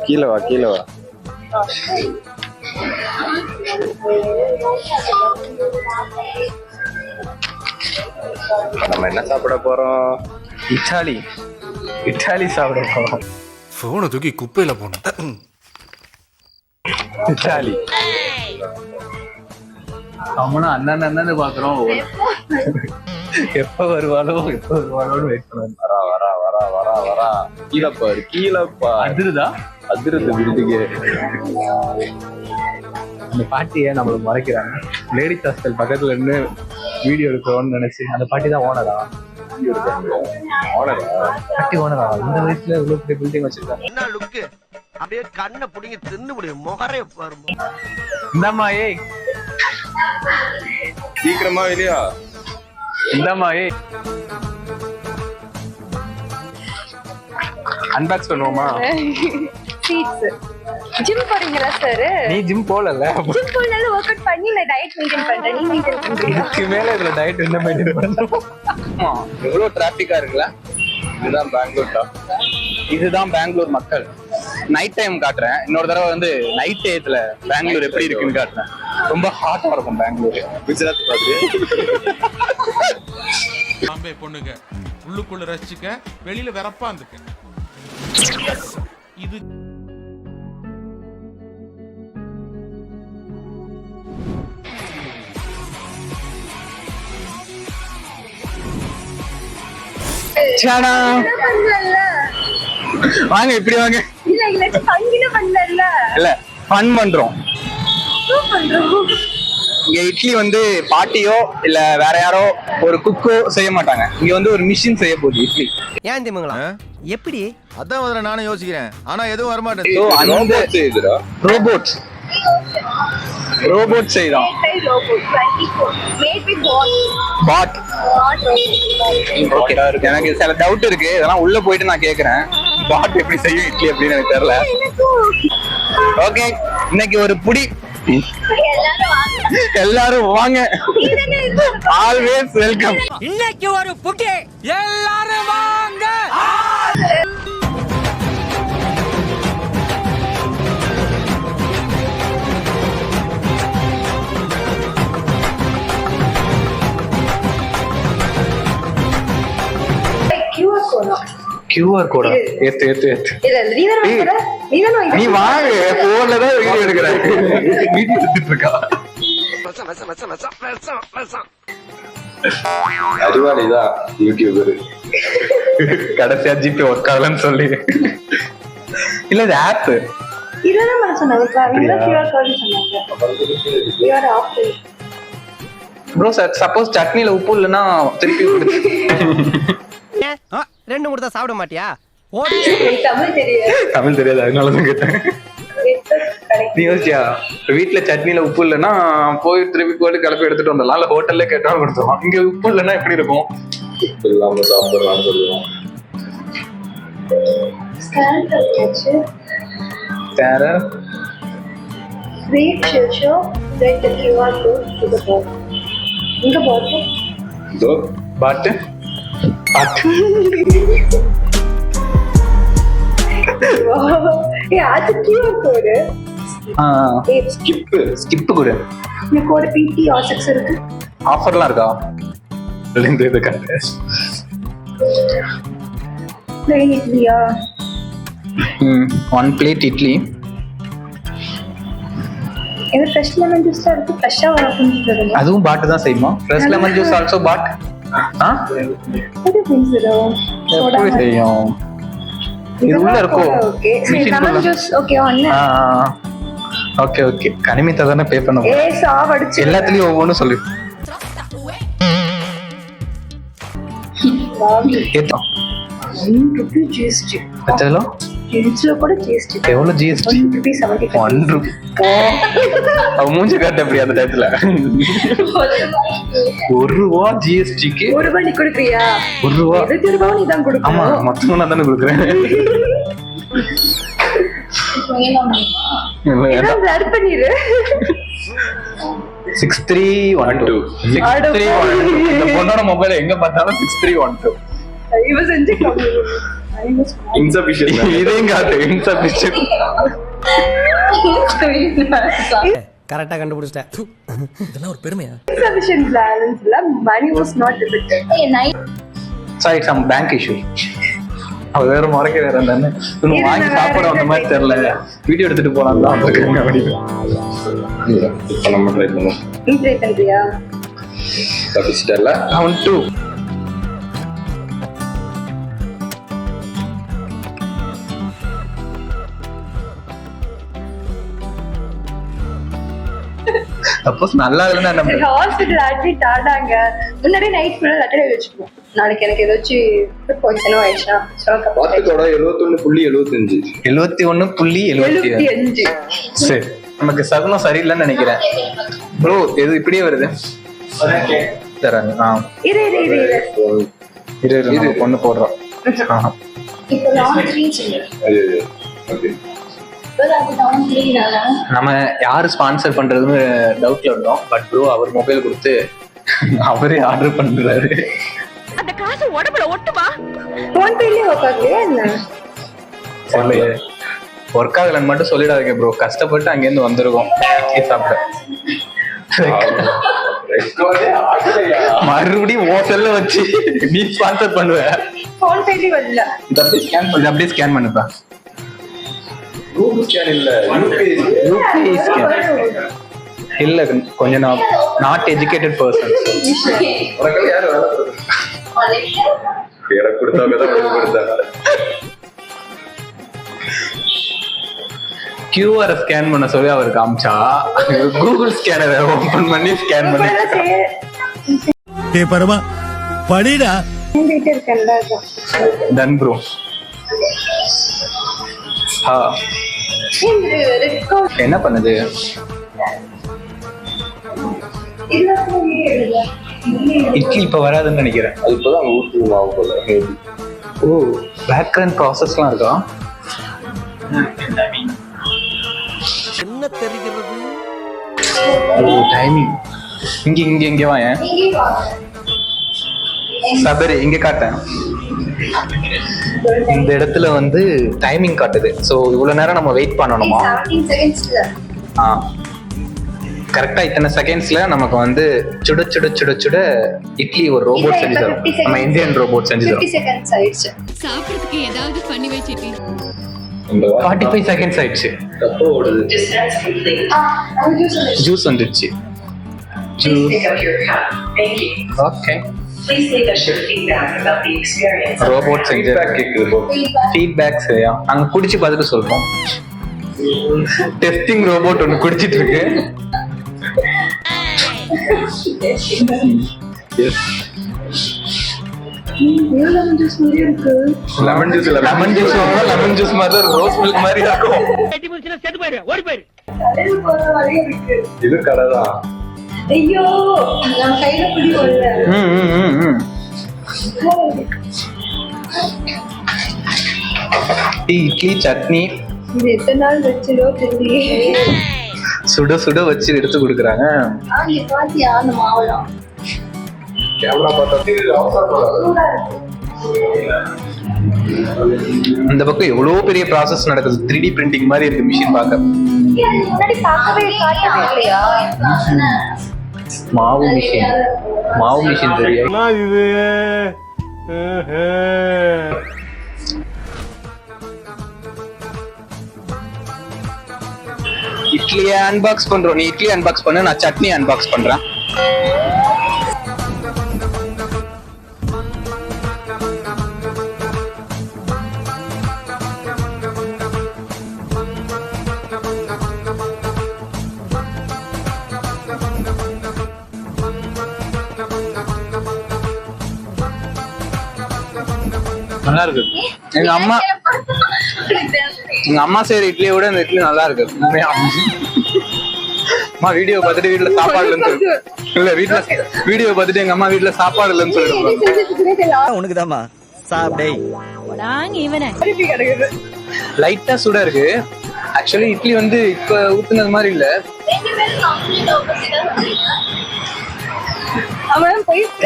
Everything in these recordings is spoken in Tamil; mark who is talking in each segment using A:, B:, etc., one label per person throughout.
A: கீழே வா கீழே வா. நம்ம என்ன சாப்பிட போறோம்? இட்டாலி சாப்பிட போறோம்.
B: போனை தூக்கி குப்பையில போனோம்.
A: இட்டாலி அவனும் அண்ணன் பாக்குறோம். எப்ப வருவாளோன்னு வெயிட் பண்ண. வரா கீழப்பா அதிருது விருதுக்கு. அந்த பாட்டியை நம்மளுக்கு மறைக்கிறாங்க. லேடிஸ் ஹாஸ்டல் பக்கத்துல இருந்து வீடியோ எடுக்கிறோம்னு நினைச்சு. அந்த பாட்டி தான் ஓனரா? பாட்டி ஓனரா? இந்த வயசுல இவ்வளவு பெரிய பில்டிங் வச்சிருக்காங்க.
C: என்ன லுக்கு? அப்படியே கண்ணை புடிங்க தின்னு முடியும். முகரே பாருங்க.
A: இந்தம்மா ஏய்
D: சீக்கிரமா இல்லையா?
A: இந்தம்மா ஏய் அன்பாக்ஸ் பண்ணுவோமா?
E: சீட்ஸ். ஜிம் போறீங்களா சார்?
A: நீ ஜிம் போலல.
E: ஜிம் போனாலும் வொர்க் அவுட் பண்ணி நான் டயட் மெயின்टेन பண்றேன். நீ மெயின்टेन பண்றீங்க?
A: இதுக்கு மேல இதுல டயட் என்ன மெயின்टेन பண்றோம்? எவ்வளவு டிராபிக்கா இருக்குல. இதுதான் பெங்களூர். இதுதான் பெங்களூர் மக்கள். நைட் டைம் காட்டுறேன். இன்னொரு தடவை வந்து நைட் டயத்துல பெங்களூர் எப்படி இருக்குன்னு காட்டுறேன். ரொம்ப ஹாட்டா இருக்கும் பெங்களூர். குஜராத் பாத்து
B: பாம்பே பொண்ணுங்க உள்ளுக்குள்ள ரசிச்சுக்க, வெளியில வெறப்பா இருந்துக்க. இது
A: வாங்க இப்படி வாங்க. இல்ல ஃபன் பண்றோம். இங்க இட்லி வந்து பாட்டியோ இல்ல வேற யாரோ ஒரு குக்கோ செய்ய மாட்டாங்க. இங்க வந்து ஒரு மிஷின் செய்ய போகுது இட்லி.
C: ஏன் திமுங்களா? எப்படி?
F: அதான் முதல்ல நானும் யோசிக்கிறேன். ஆனா எதுவும் வரமாட்டேன்.
A: ரோபோட் செய்தான். எனக்கு சில டவுட் இருக்கு. இதெல்லாம் உள்ள போயிட்டு நான் கேக்குறேன். பாட் எப்படி செய்யும் இட்லி அப்படின்னு எனக்கு தெரியல. ஓகே, இன்னைக்கு ஒரு புடி. எல்லாரும் வாங்க. Always welcome.
C: இன்னைக்கு ஒரு புடி. எல்லாரும் வாங்க.
A: QR கோடா? ஏத்து
E: இல்ல
A: நீ வாங்க. போன்ல தான் வீடியோ எடுக்கிறேன். வீடியோ எடுத்துட்டு இருக்கா?
D: அறிவாளிதான் யூடியூபர்.
A: கடைசியா ஜிபே ஒர்க் ஆகலன்னு சொல்லி. இல்ல இது ஆப்.
E: இதெல்லாம் நான் சொன்னேன்.
A: ப்ரோ சப்போஸ் சட்னில உப்பு இல்லைன்னா திருப்பி
C: ரெண்டு மூணு தான் சாப்பிட மாட்டியா?
A: தமிழ் தெரியாது, அதனாலதான் கேட்டேன். நீ யோசிச்சியா வீட்டுல சட்னில உப்பு இல்லைன்னா போய் திருப்பி போட்டு கிளப்பி எடுத்துட்டு வந்துடலாம். இல்ல ஹோட்டல்ல கேட்டாலும் கொடுத்துருவோம். இங்க உப்பு இல்லைன்னா எப்படி இருக்கும்?
D: உப்பு இல்லாம சாப்பிடலாம்னு சொல்லுவோம்.
A: பாட்டு ஸ்கிப் கூட ஆஃபர்லாம் இருக்கா? One plate idli. அதுவும் பாட்டு தான் செய்யுமா? Fresh lemon juice also bot. எப்படி செய்யும்? இது உள்ள இருக்கும். Okay okay. கனிமித்தா தானே பே பண்ண போறோம். எல்லாத்துலயும் ஒவ்வொன்றும் சொல்லு. எவ்வளவு ஜிஎஸ்டி? 1 ரூபா. மூஞ்சி காட்ட அப்படி அந்த டயத்துல 1 ரூபா ஜிஎஸ்டிக்கு.
E: 1 ரூபா நீ கொடுக்குறியா?
A: 1 ரூபா.
E: 20 ரூபா நீ தான் கொடுக்கணும்.
A: ஆமா, மொத்தமா நான் தானே கொடுக்குறேன். பண்ணிரு. 6312. இந்த பொண்ணோட மொபைல் எங்க பார்த்தாலும் 6312.
E: இவ செஞ்சு
D: இன்சபிஷியன்ட்
A: இதையும் காட்டு இன்சபிஷியன்ட்.
G: கரெக்டா கண்டுபிடிச்சிட்டேன். இதெல்லாம் ஒரு பெருமையா?
E: Insufficient balance இல்ல, money was not debited.
A: Sorry, some bank issue. அவ வேற முறைக்க வேற தானே வாங்கி சாப்பிட வந்த மாதிரி தெரியல. வீடியோ எடுத்துட்டு போலாம் தான் வந்திருக்காங்க.
D: இப்ப நம்ம ட்ரை பண்ணுவோம்.
E: நீ ட்ரை பண்றியா?
D: தப்பிச்சிட்டல.
A: ரவுண்ட் 2. சப்போஸ் நல்லா இல்லைன்னா நம்ம
E: ஹாஸ்பிட்டல் அட்மிட் ஆனாங்க. முன்னாடி நைட் ஃபுல்லா லெட்டர் எழுதி வச்சுப்போம். நாளைக்கு எனக்கு ஏதாச்சும் ஃபுட் பாய்சனோ ஆயிடுச்சுன்னா
D: வார்த்தையோட 71.75.
A: 71.75. சரி, நமக்கு சகுனம் சரியில்லைன்னு நினைக்கிறேன். ப்ரோ எது இப்படியே வருது? தராங்க.
E: இரு
A: நம்ம பொண்ணு போடுறோம்.
E: இப்போ நான் 3 சொல்றேன்.
D: ஓகே.
A: நம்ம யாரு ஸ்பான்சர் பண்றதுன்னு டவுட்ல இருந்தோம். பட் ப்ரோ அவர் மொபைல் கொடுத்து அவரே ஆர்டர் பண்றாரு.
E: அந்த காசு உடம்புல ஒட்டுமா? ஃபோன் பேலயே உட்கார்ந்தியா என்ன?
A: தெரியலையே, ஒர்க் ஆகலன்னு மட்டும் சொல்லிடாதீங்க ப்ரோ. கஷ்டப்பட்டு அங்கேருந்து வந்திருக்கோம் இட்லி சாப்பிட. மறுபடியும் ஹோட்டல்ல வச்சு நீ ஸ்பான்சர் பண்ணுவ.
E: ஃபோன் பேலயே வரல.
A: இது அப்படியே ஸ்கேன் பண்ணுப்பா.
D: கூகுள் ஸ்கேன் இல்ல,
A: யூபிஐ ஸ்கேன் இல்ல. கொஞ்சம் நாட் எஜுகேட்டட் பர்சன்.
D: உனக்கு யாரு வேலை கொடுத்தா? பேரை கொடுத்தவங்க தான் பேர் கொடுத்தாங்க.
A: QR ஸ்கேன் பண்ண சொல்லி அவர் காமிச்சா கூகுள் ஸ்கேனரை ஓபன் பண்ணி ஸ்கேன் பண்ணி.
H: டேய் பரமா படிடா.
E: வீட்டு இருக்கேன்ல.
A: Done bro. என்ன பண்ணுது? இட்லி இப்ப வராதுன்னு நினைக்கிறேன்.
D: அது இப்பதான் ஊட்டு மாவு போல.
A: ஓ, பேக்ரவுண்ட் ப்ராசஸ்லாம் இருக்கா?
C: என்ன தெரிகிறது?
A: ஓ, டைமிங். இங்க வாங்க. சபரி இங்க காட்டேன். இந்த இடத்துல வந்து டைமிங் காட்டுது. சோ இவ்வளவு நேரம் நம்ம வெயிட் பண்ணணுமா?
E: 17 செகண்ட்ஸ்ல.
A: கரெக்டா இத்தனை செகண்ட்ஸ்ல நமக்கு வந்து சுட சுட சுட சுட இட்லி ஒரு ரோபோட் செஞ்சு தரும். நம்ம இந்தியன் ரோபோட் செஞ்சு தரும்.
E: 50 செகண்ட்ஸ் ஆயிடுச்சு.
I: சாப்பிடுறதுக்கு ஏதாவது பண்ணி வச்சிட்டு
D: இந்த
A: 45 செகண்ட்ஸ் ஆயிடுச்சு.
D: தப்பு ஓடுது.
A: ஜூஸ் வந்துருச்சு. ஓகே. ரோபோட் செஞ்சு ஃபீட்பேக் சரியா அங்க குடிச்சு பார்த்துட்டு சொல்றோம். டெஸ்டிங் ரோபோட் ஒன்னு குடிச்சிட்டு இருக்கு. லெமன் ஜூஸ் மாதிரி தான் ரோஸ் மில்க் மாதிரி இருக்கும்.
D: இது கடை தான்.
E: ஐயோ, நம்ம கையில பிடிக்கல.
A: இட்லி சட்னி
E: இது எத்தனை நாள் வச்சதோ தெரியல.
A: சுட சுட வச்சு எடுத்து கொடுக்குறாங்க.
E: இங்க பாத்தியா அந்த மாவுலாம்?
D: கேமரா பார்த்தா
A: இந்த பக்கம் எவ்வளவு பெரிய ப்ராசஸ் நடக்குது. 3D பிரிண்டிங் மாதிரி இருக்கு மிஷின் பார்க்க.
E: முன்னாடி பார்க்கவே காட்டவே இல்லையா?
A: மாவு மிஷின் தெரியும். இட்லியை அன்பாக்ஸ் பண்றோம். நீ இட்லி அன்பாக்ஸ் பண்ணு, நான் சட்னி அன்பாக்ஸ் பண்றேன். நல்லா இருக்கு. எங்க அம்மா செய்யற இட்லியை விட இந்த இட்லி நல்லா இருக்கு. அம்மா வீடியோ பார்த்துட்டு வீட்டுல சாப்பாடு இல்லைன்னு சொல்லு. இல்ல வீடியோ பார்த்துட்டு எங்க அம்மா வீட்டுல சாப்பாடு இல்லைன்னு சொல்லிடுவாங்க.
G: உனக்குதாம்மா சாப்பிடே.
A: லைட்டா சுட இருக்கு. ஆக்சுவலி இட்லி வந்து இப்ப ஊத்துனது மாதிரி இல்ல.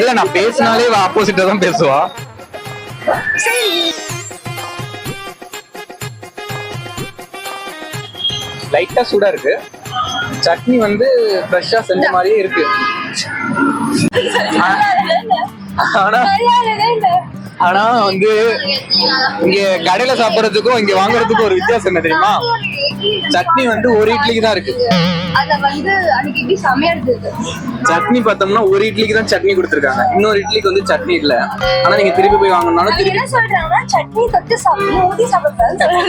A: இல்ல நான் பேசினாலே ஆப்போசிட்டா தான் பேசுவா. லைட்டா சூடா இருக்கு. சட்னி வந்து ஃப்ரெஷ்ஷா செஞ்ச மாதிரியே இருக்கு. ஆனா ஆனா வந்து இங்க கடையில சாப்பிடறதுக்கும் இங்க வாங்குறதுக்கும் ஒரு வித்தியாசம் என்ன தெரியுமா? சட்னி வந்து ஒரு இட்லிக்கு தான் இருக்கு.
E: அத வந்து அன்னைக்கு இட்லி செமையா இருந்தது.
A: சட்னி பார்த்தோம்னா ஒரு இட்லிக்கு தான் சட்னி கொடுத்துருக்காங்க, இன்னொரு இட்லிக்கு வந்து சட்னி இல்ல. ஆனா நீங்க திருப்பி போய் வாங்கணும்னாலும் திருப்பி
E: என்ன சொல்றாங்கன்னா சட்னி தொட்டு சாப்பிடணும், ஊத்தி சாப்பிடக்கூடாதுன்னு சொல்றாங்க.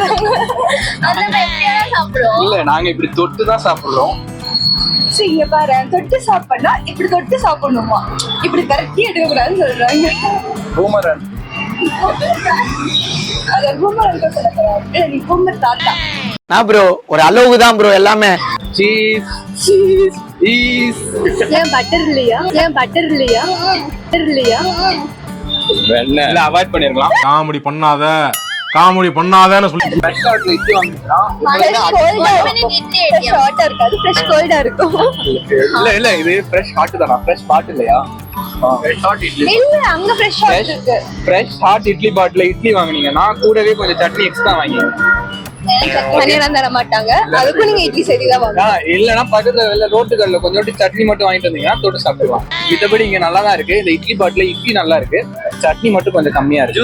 E: அத எப்படியா சாப்பிடுவோம்?
A: இல்ல, நாங்க இப்படி தொட்டு தான் சாப்பிடுறோம்.
E: சரி இங்க பாரு, தொட்டு சாப்பிடனா இப்படி தொட்டு சாப்பிடணுமா, இப்படி கரெக்டா எடுக்க கூடாதுன்னு சொல்றாங்க.
A: பூமரன்
E: அது பூமரன் சொல்றாங்க, நீ பூமர் தாத்தா.
G: நான் ப்ரோ ஒரு அளவுக்கு தான் ப்ரோ எல்லாமே.
A: Cheese cheese cheese.
E: ஏன் பட்டர் இல்லையா? ஏன் பட்டர் இல்லையா? பட்டர் இல்லையா?
A: இல்ல, அவாய்ட் பண்ணிருக்கலாம்.
B: காமெடி பண்ணாதன்னு சொல்லி
A: ஃப்ரெஷ் ஹாட்ல இட்லி வாங்கினா
E: ஷார்ட்டா இருக்காது, ஃப்ரெஷ் கோல்டா இருக்கும்.
A: இல்ல இது ஃப்ரெஷ் ஹாட் தானா? ஃப்ரெஷ் ஹாட் இல்லையா? ஃப்ரெஷ் ஹாட் இட்லி
E: இல்ல, அங்க ஃப்ரெஷ் ஹாட் இருக்கு.
A: ஃப்ரெஷ் ஹாட் இட்லி பாட்டில இட்லி வாங்குனீங்கன்னா கூடவே கொஞ்சம் சட்னி எக்ஸ்ட்ரா வாங்கி.
E: தனியெல்லாம் தர மாட்டாங்க, அதுக்கும் நீங்க இட்லி சரிதான் வாங்க.
A: இல்லன்னா பக்கத்துல வெளில ரோட்டுகள்ல கொஞ்சோண்டு சட்னி மட்டும் வாங்கிட்டு வந்தீங்கன்னா தொட்டு சாப்பிடுவாங்க. மித்தபடி இங்க நல்லா தான் இருக்கு. இந்த இட்லி பாட்டில இட்லி நல்லா இருக்கு, சட்னி மட்டும் கொஞ்சம் கம்மியா இருக்கு.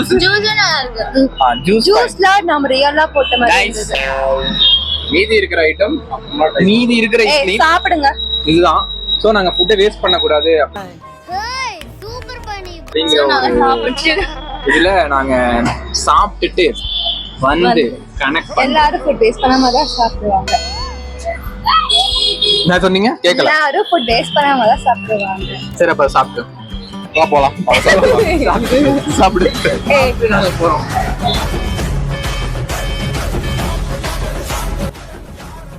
A: ஜூஸ்
E: ஜூஸ்ல நம்ம ரியலா போட்ட மாதிரி இருந்தது.
A: மீதி இருக்கிற ஐட்டம், மீதி இருக்கிற இட்லி
E: சாப்பிடுங்க.
A: இதுதான். சோ நாங்க ஃபுட்டை வேஸ்ட் பண்ண கூடாது அப்படிங்கிற ஒரு இதுல நாங்க சாப்பிட்டுட்டு வந்து கனெக்ட் பண்ணி
E: எல்லாரும் ஃபுட் வேஸ்ட் பண்ணாம தான் சாப்பிடுவாங்க.
A: என்ன சொன்னீங்க? கேட்கல.
E: எல்லாரும் ஃபுட் வேஸ்ட் பண்ணாம தான் சாப்பிடுவாங்க.
A: சரி, அப்ப சாப்பிட்டு போலாம். சாப்பிடு. நாங்க போறோம்.